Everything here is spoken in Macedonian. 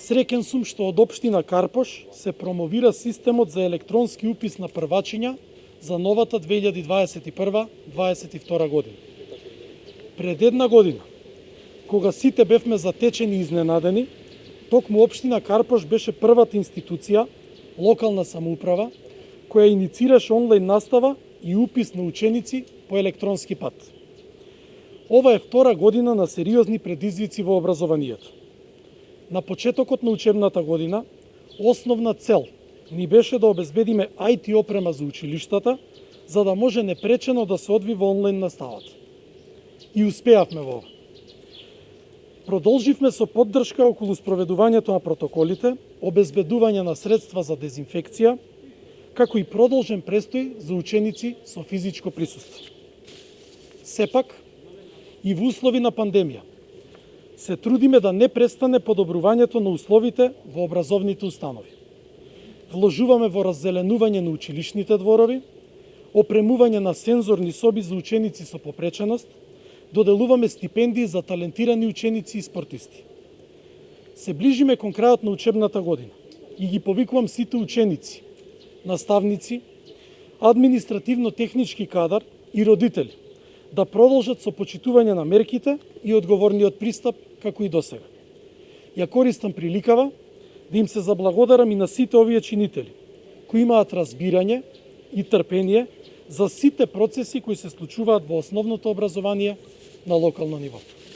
Среќен сум што од општина Карпош се промовира системот за електронски упис на првачиња за новата 2021-2022 година. Пред една година, кога сите бевме затечени и изненадени, токму општина Карпош беше првата институција, локална самоуправа, која иницираше онлайн настава и упис на ученици по електронски пат. Ова е втора година на сериозни предизвици во образованието. На почетокот на учебната година, основна цел ни беше да обезбедиме IT опрема за училиштата, за да може непречено да се одвива онлайн наставата. И успеавме во ова. Продолживме со поддршка околу спроведувањето на протоколите, обезбедување на средства за дезинфекција, како и продолжен престој за ученици со физичко присуство. Сепак, и во услови на пандемија, се трудиме да не престане подобрувањето на условите во образовните установи. Вложуваме во раззеленување на училишните дворови, опремување на сензорни соби за ученици со попреченост, доделуваме стипендии за талентирани ученици и спортисти. Се ближиме кон крајот на учебната година и ги повикувам сите ученици, наставници, административно-технички кадар и родители да продолжат со почитување на мерките и одговорниот пристап како и досега. Ја користам приликава да им се заблагодарам и на сите овие чинители кои имаат разбирање и трпение за сите процеси кои се случуваат во основното образование на локално ниво.